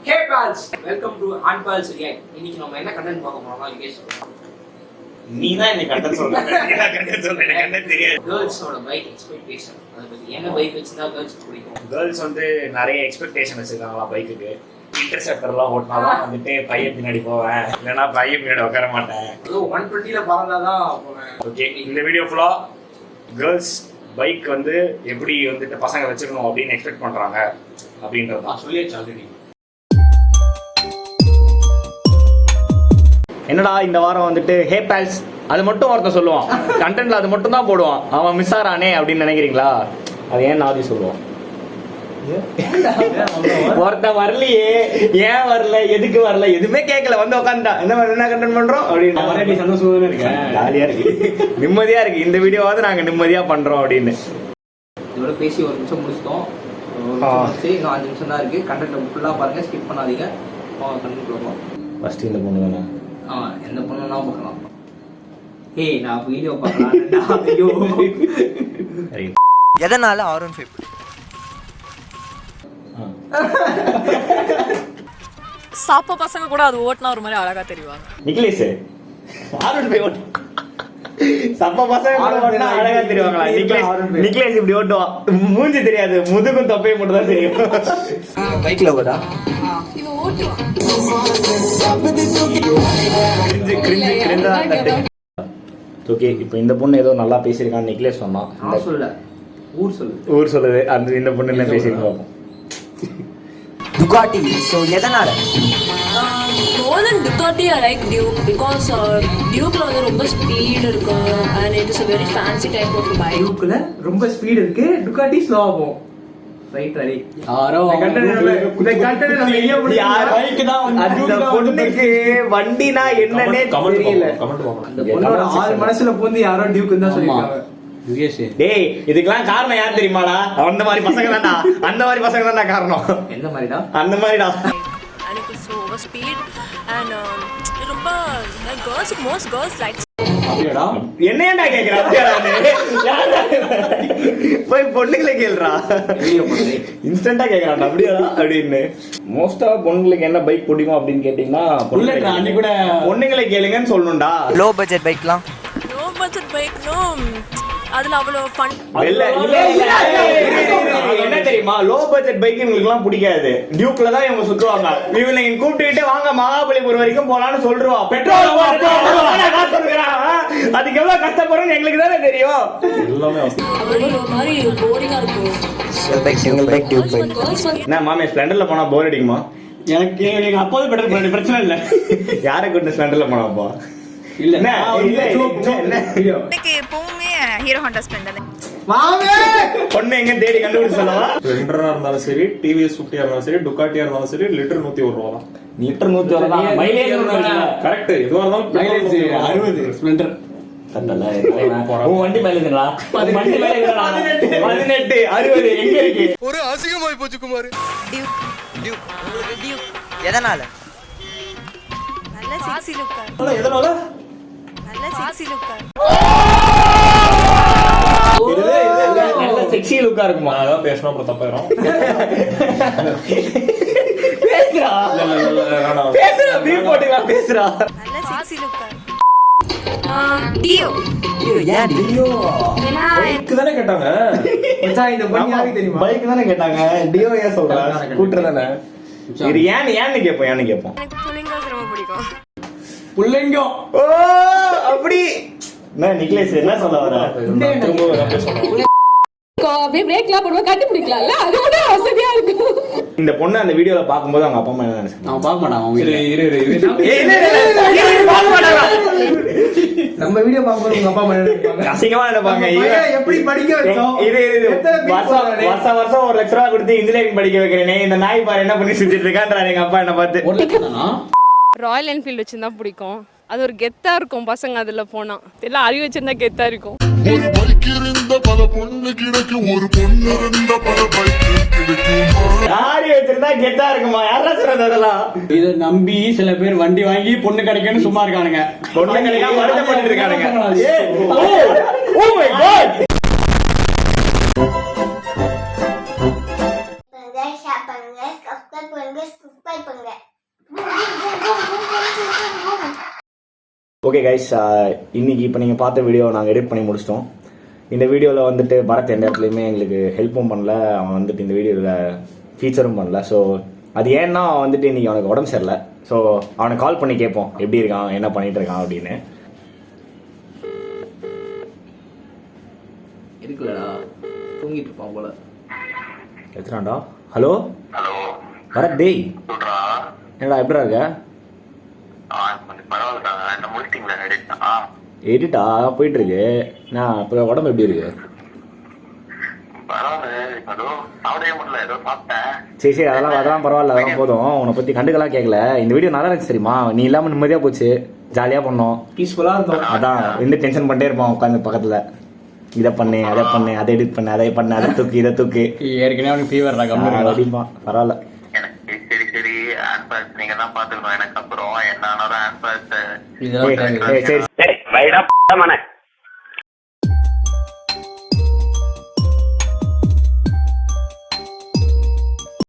Hey pals, welcome to Handpals React. இன்னைக்கு நம்ம என்ன கண்டென்ட் பார்க்க போறோம்னா யுகேஷ் நீ தான் என்ன கண்டென்ட் சொல்ற. நீ தான் கண்டென்ட் சொல்ற. எனக்கு கண்டென்ட் தெரியாது. கேர்ள்ஸோட பைக் எக்ஸ்பெக்டேஷன். அத பத்தி என்ன பைக் வச்சிருந்தா கேர்ள்ஸ் பிடிக்கும்? கேர்ள்ஸ் வந்து நிறைய எக்ஸ்பெக்டேஷன் வச்சிருக்காங்களா பைக்குக்கு. இன்டர்செப்டர்லாம் ஓட்டினாதான் வந்துட்டு பையன் பின்னாடி போவேன், இல்லைன்னா பையன் பின்னாடி உட்கார மாட்டேன். அது 120ல பறந்தாதான் போவேன். ஓகே, இந்த வீடியோ ஃபுல்லா கேர்ள்ஸ் பைக் வந்து எப்படி வந்துட்டு பசங்க வச்சிருக்கணும் அப்படின்னு எக்ஸ்பெக்ட் பண்றாங்க அப்படின்றது தான். சொல்லியாச்சு ஆல்ரெடி. என்னடா இந்த வாரம் வந்துட்டு ஹே பால்ஸ் அது மட்டும் ஒருத்தன் சொல்லுவான், கண்டென்ட்ல அது மட்டும் தான் போடுவான், அவன் மிஸ் ஆறானே அப்படின்னு நினைக்கிறீங்களா? அது ஏன் நாதி சொல்லுவான்? ஒருத்தன் வரலையே, ஏன் வரல, எதுக்கு வரல, எதுவுமே கேட்கல, வந்து உட்காந்துட்டா என்ன கண்டென்ட் பண்றோம் அப்படின்னு சந்தோஷமா இருக்கேன், ஜாலியா இருக்கு, நிம்மதியா இருக்கு, இந்த வீடியோவாவது நாங்க நிம்மதியா பண்றோம் அப்படின்னு. இதோட பேசி ஒரு நிமிஷம் முடிச்சிட்டோம். இன்னும் 5 நிமிஷம் தான் இருக்கு. கண்டென்ட் ஃபுல்லா பாருங்க, ஸ்கிப் பண்ணாதீங்க. கண்டென்ட் வருவோம். ஃபர்ஸ்ட் இந்த பொண்ணு தானே, எந்த பொண்ணுன்னா பார்க்கலாம். ஏய், நான் வீடியோ பார்க்கலாம். ஐயோ, எதனால R15? சாப்ப பசங்க கூட அது ஓட்டினா ஒரு மாதிரி அழகா தெரிவாங்க. நிக்லேஷ் சப்ப பசங்க ஓட்டினா அழகா தெரிவாங்களா? நிக்லேஷ் இப்படி ஓட்டுவான், மூஞ்சி தெரியாது, முதுகும் தொப்பையும் மட்டும் தான் தெரியும். பைக்ல போதா இவன் ஓட்டுவான். ஓகே, இப்போ இந்த பொண்ணு ஏதோ நல்லா பேசியிருக்கான்னு நிக்லேஷ் சொன்னான். நான் சொல்ல, ஊர் சொல்லு. ஊர் சொல்லுது, அந்த இந்த பொண்ணு என்ன பேசியிருக்கோம் பார்ப்போம். Ducati. So எதனால? More than Ducati, I like Duke because Dukeல வந்து ரொம்ப ஸ்பீட் இருக்கு and it is a very fancy type of bike. டியூக்ல ரொம்ப ஸ்பீட் இருக்கு, டுகாட்டி ஸ்லோ ஆகும். Right ready. யாரோ வண்டினா என்னன்னே தெரியல. அந்த பொண்ணோட ஆள் மனசுல பூந்து யாரோ டியூக் தான் சொல்லிருக்காங்க. டேய், இதுக்கெல்லாம் காரணம் யார் தெரியுமாடா? அந்த மாதிரி பசங்க தான்டா, அந்த மாதிரி பசங்க தான்டா காரணம். எந்த மாதிரிடா? அந்த மாதிரிடா. And it is so over speed and ரொம்ப girls, most girls like. என்னையடா கேக்குற? போய் பொண்ணுங்களை கேளுடா, இன்ஸ்டன்டா கேக்குறான் அப்படியாடா அப்படின்னு. மோஸ்டா பொண்ணுங்களுக்கு என்ன பைக் பிடிக்கும் அப்படின்னு கேட்டீங்கன்னா பொண்ணுங்களை கேளுங்கன்னு சொல்லணும்டா. லோ பட்ஜெட் பைக்லாம் No budget bike, no. அதுல அவ்வளவு ஃபன் இல்ல என்ன தெரியுமா, லோ பட்ஜெட் பைக் இவங்களுக்குலாம் பிடிக்காது. டியூக்ல தான் இவங்க சுத்துவாங்க. இவங்க கூப்பிட்டுக்கிட்டு வாங்க மகாபலிபுரம் வரைக்கும் போலான்னு சொல்றா. பெட்ரோல் அதுக்கு எவ்வளவு கஷ்டப்படுறோம் எங்களுக்கு தானே தெரியும். எல்லாமே ஒரு மாதிரி போரிங்கா இருக்கும். Single bike tube bike. என்ன மாமே, ஸ்ப்ளெண்டர்ல போனா போர் அடிக்குமா? எனக்கு எங்க அப்பாவே பெட்டர், பிரச்சனை இல்ல. யாரை கூட்டு ஸ்ப்ளெண்டர்ல போனாப்பா? இல்ல எனக்கு எப்பவுமே ஹீரோ ஹோண்டா ஸ்ப்ளெண்டர். பொண்ணு எங்க தேடி கண்டுபிடிச்சு சொல்லவா? ஸ்ப்ளெண்டரா இருந்தாலும் சரி, டிவிஎஸ் 50 இருந்தாலும் சரி, டுகாட்டியா இருந்தாலும் சரி, லிட்டர் 101 ரூபா தான். லிட்டர் 101 தான். மைலேஜ் கரெக்ட், எதுவா இருந்தாலும் மைலேஜ் 60 ஸ்ப்ளெண்டர். வண்டி மைலேஜ்ங்களா? வண்டி மைலேஜ் 18 60 எங்க இருக்கு? ஒரு அசிங்கமாய் போச்சு குமார். டியூப் எதனால? நல்ல செக்ஸி லுக்கா. எதனால? நல்ல செக்ஸி லுக்கா. நல்ல செக்ஸி லுக்கா இருக்குமா? அதான் பேசணும், அப்புறம் தப்பாயிரும். பேசுறா பேசுறா பீ போட்டுக்கலாம், பேசுறா. நல்ல செக்ஸி லுக்கா. டியோ. ஏன் டியோ? பைக் தானே கேட்டாங்க. மச்சான், இந்த பொண்ணு யாருக்கு தெரியுமா? பைக் தானே கேட்டாங்க, டியோ ஏன் சொல்றா? ஸ்கூட்டர் தானே. இது ஏன்னு கேப்போம். எனக்கு புள்ளைங்க ரொம்ப பிடிக்கும். புள்ளைங்கோ. ஓ அப்படி. என்ன நிக்லேஷ் என்ன சொல்ல வர? திரும்ப பேசணும். அப்படியே பிரேக்லாம் போடுவா, கட்டி பிடிக்கலாம்ல, அது கூட வசதியா இருக்கும். இந்த பொண்ணு அந்த வீடியோல பாக்கும்போது அவங்க அப்பா அம்மா என்ன நினைச்சாங்க? அவன் பார்க்க மாட்டான். அவங்க நம்ம வீடியோ பார்க்கும்போது உங்க அப்பா அம்மா என்ன நினைப்பாங்க? அசிங்கமா நினைப்பாங்க. எப்படி படிக்க வச்சோம்? வருஷம் 1 லட்சம் ரூபாய் கொடுத்து இன்ஜினியரிங் படிக்க வைக்கிறேனே, இந்த நாய் பாரு என்ன பண்ணி சுத்திட்டு இருக்கான்றாரு எங்க அப்பா என்ன பார்த்து. ராயல் என்ஃபீல்டு வச்சிருந்தா பிடிக்கும். அது ஒரு கெத்தா இருக்கும், பசங்க அதுல போனா எல்லாம் அறிவு வச்சிருந்தா கெத்தா இருக்கும். ஒரு பைக் இருந்த பல பொண்ணு கிடைக்கு, ஒரு பொண்ணு இருந்த பல பைக் கிடைக்கும். யாரி வச்சிருந்தா கெத்தா இருக்குமா? யாரா சொல்றது அதெல்லாம்? இத நம்பி சில பேர் வண்டி வாங்கி பொண்ணு கிடைக்குன்னு சும்மா இருக்கானுங்க. பொண்ணு கிடைக்காம வருத்தப்பட்டு இருக்கானுங்க. Oh my God. ஷேர் பண்ணுங்க, சப்ஸ்கிரைப் பண்ணுங்க. சப்ஸ்கிரைப் பண்ணுங்க. ஓகே கைஸ், இன்னைக்கு இப்போ நீங்கள் பார்த்த வீடியோ நாங்கள் எடிட் பண்ணி முடிச்சிட்டோம். இந்த வீடியோவில் வந்துட்டு பரத் எந்த இடத்துலையுமே எங்களுக்கு ஹெல்ப்பும் பண்ணல, அவன் வந்துட்டு இந்த வீடியோவில் ஃபீச்சரும் பண்ணல. ஸோ அது ஏன்னா அவன் வந்துட்டு இன்னைக்கு அவனுக்கு உடம்பு சரியில்லை. ஸோ அவனுக்கு கால் பண்ணி கேட்போம் எப்படி இருக்கான், என்ன பண்ணிட்டு இருக்கான் அப்படின்னு. இருக்குல்லடா, தூங்கிட்டு இருப்பான் போல. எத்தனாண்டா? ஹலோ பரத் டேய், என்னடா எப்படா இருக்க? எடிட்டா போயிட்டு இருக்கு. நான் இப்போ உடம்பு எப்படி இருக்கு? சரி சரி, அதெல்லாம் பரவாயில்ல, அதெல்லாம் போதும். உன்னை பத்தி கண்டுக்கலாம் கேட்கல. இந்த வீடியோ நல்லா இருந்துச்சு தெரியுமா? நீ இல்லாம நிம்மதியா போச்சு, ஜாலியா பண்ணோம், பீஸ்ஃபுல்லா இருக்கும். அதான் இந்த டென்ஷன் பண்ணிட்டே இருப்பான் உட்காந்து பக்கத்துல. இதை பண்ணு, அதை பண்ணு, அதை எடிட் பண்ணு, அதை பண்ணு, அதை தூக்கு, இதை தூக்கு. ஏற்கனவே அவனுக்கு ஃபீவர் அப்படிமா பரவாயில்ல. நீங்க தான் பாத்துக்கணும். எனக்கு அப்புறம் என்ன சரி